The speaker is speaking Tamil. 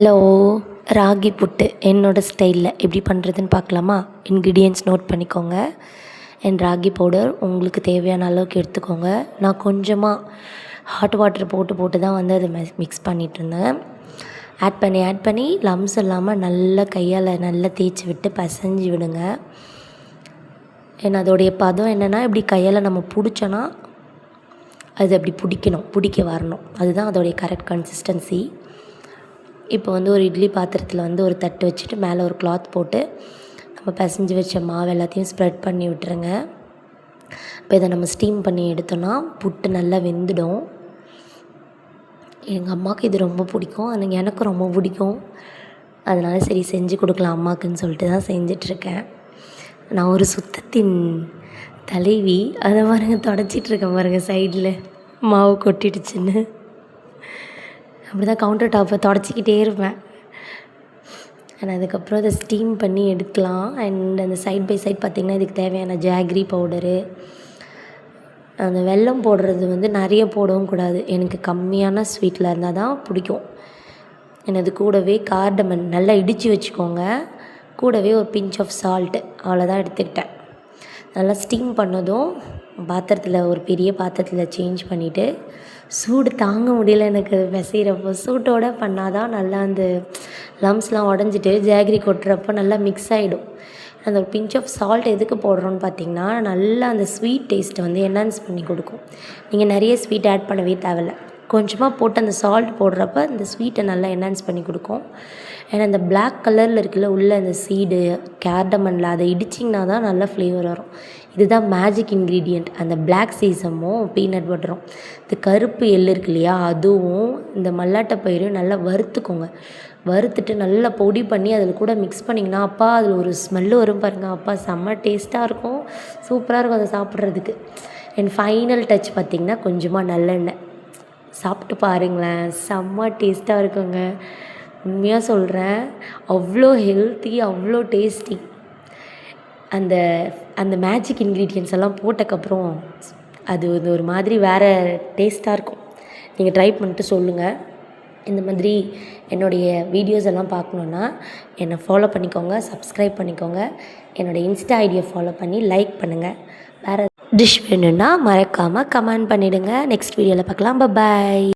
ஹலோ, ராகி புட்டு என்னோடய ஸ்டைலில் எப்படி பண்ணுறதுன்னு பார்க்கலாமா? இன்க்ரீடியன்ட்ஸ் நோட் பண்ணிக்கோங்க. ராகி பவுடர் உங்களுக்கு தேவையான அளவுக்கு எடுத்துக்கோங்க. நான் கொஞ்சமாக ஹாட் வாட்டர் போட்டு தான் வந்து அதை மிக்ஸ் பண்ணிகிட்ருந்தேன். ஆட் பண்ணி லம்ஸ் இல்லாமல் நல்லா கையால் நல்லா தேய்ச்சி விட்டு பசைஞ்சு விடுங்க. ஏன்னா அதோடைய பதம் என்னென்னா, இப்படி கையால் நம்ம பிடிச்சோன்னா அது அப்படி பிடிக்க வரணும். அதுதான் அதோடைய கரெக்ட் கன்சிஸ்டன்சி. இப்போ வந்து ஒரு இட்லி பாத்திரத்தில் வந்து ஒரு தட்டு வச்சுட்டு மேலே ஒரு கிளாத் போட்டு நம்ம பிசைஞ்சு வச்ச மாவு எல்லாத்தையும் ஸ்ப்ரெட் பண்ணி விட்டுருங்க. இப்போ இதை நம்ம ஸ்டீம் பண்ணி எடுத்தோன்னா புட்டு நல்லா வெந்துடும். எங்கள் அம்மாவுக்கு இது ரொம்ப பிடிக்கும், ஆனால் எனக்கும் ரொம்ப பிடிக்கும். அதனால் சரி செஞ்சு கொடுக்கலாம் அம்மாவுக்குன்னு சொல்லிட்டு தான் செஞ்சிட்ருக்கேன். நான் ஒரு சுத்தத்தின் தலைவி. அதை பாருங்க தொடச்சிட்ருக்கேன் பாருங்கள், சைடில் மாவு கொட்டிடுச்சுன்னு. அப்படி தான் கவுண்டர் டாப்பை தொடச்சிக்கிட்டே இருப்பேன். அண்ட் அதுக்கப்புறம் அதை ஸ்டீம் பண்ணி எடுக்கலாம். அண்ட் அந்த சைட் பை சைட் பார்த்திங்கன்னா இதுக்கு தேவையான ஜாகரி பவுடரு, அந்த வெல்லம் போடுறது வந்து நிறைய போடவும் கூடாது. எனக்கு கம்மியான ஸ்வீட்டில் இருந்தால் தான் பிடிக்கும். அது கூடவே கார்டமன் நல்லா இடித்து வச்சுக்கோங்க. கூடவே ஒரு பிஞ்ச் ஆஃப் சால்ட்டு, அவ்வளோதான் எடுத்துக்கிட்டேன். நல்லா ஸ்டீம் பண்ணதும் பாத்திரத்தில், ஒரு பெரிய பாத்திரத்தில் சேஞ்ச் பண்ணிவிட்டு, சூடு தாங்க முடியல எனக்கு அது பிசைகிறப்போ. சூட்டோடு பண்ணால் தான் நல்லா அந்த லம்ஸ்லாம் உடஞ்சிட்டு ஜாகரி கொட்டுறப்போ நல்லா மிக்ஸ் ஆகிடும். அந்த ஒரு பிஞ்ச் ஆஃப் சால்ட் எதுக்கு போடுறோன்னு பார்த்திங்கன்னா, நல்லா அந்த ஸ்வீட் டேஸ்ட்டை வந்து என்ஹான்ஸ் பண்ணி கொடுக்கும். நீங்கள் நிறைய ஸ்வீட் ஆட் பண்ணவே தேவையில்ல, கொஞ்சமாக போட்டு அந்த சால்ட் போடுறப்ப அந்த ஸ்வீட்டை நல்லா என்ஹான்ஸ் பண்ணி கொடுக்கும். ஏன்னா அந்த பிளாக் கலரில் இருக்குல்ல உள்ள அந்த சீடு கேர்டமனில், அதை இடிச்சிங்கன்னா தான் நல்லா ஃப்ளேவர் வரும். இதுதான் மேஜிக் இன்க்ரீடியண்ட். அந்த பிளாக் சீசமும் பீனட் பட்டரும், இந்த கருப்பு எள் இருக்கு இல்லையா, அதுவும் இந்த மல்லாட்டை பயிரையும் நல்லா வறுத்துக்கோங்க. வறுத்துட்டு நல்லா பொடி பண்ணி அதில் கூட மிக்ஸ் பண்ணிங்கன்னா அப்பா அதில் ஒரு ஸ்மெல்லு வரும் பாருங்கள். அப்பா செம்ம டேஸ்ட்டாக இருக்கும், சூப்பராக இருக்கும் அதை சாப்பிட்றதுக்கு. அண்ட் ஃபைனல் டச் பார்த்திங்கன்னா கொஞ்சமாக நல்லெண்ணெய். சாப்பிட்டு பாருங்களேன், செம்ம டேஸ்ட்டாக இருக்குங்க. உண்மையாக சொல்கிறேன், அவ்வளோ ஹெல்த்தி, அவ்வளோ டேஸ்டி. அந்த அந்த மேஜிக் இன்க்ரீடியன்ட்ஸ் எல்லாம் போட்டக்கப்புறம் அது ஒரு மாதிரி வேறு டேஸ்ட்டாக இருக்கும். நீங்கள் ட்ரை பண்ணிட்டு சொல்லுங்கள். இந்த மாதிரி என்னுடைய வீடியோஸ் எல்லாம் பார்க்கணுன்னா என்னை ஃபாலோ பண்ணிக்கோங்க, சப்ஸ்கிரைப் பண்ணிக்கோங்க. என்னோடய இன்ஸ்டா ஐடியை ஃபாலோ பண்ணி லைக் பண்ணுங்கள். வேறு டிஷ் வேணும்னா மறக்காமல் கமெண்ட் பண்ணிவிடுங்க. நெக்ஸ்ட் வீடியோவில் பார்க்கலாம். பாய்.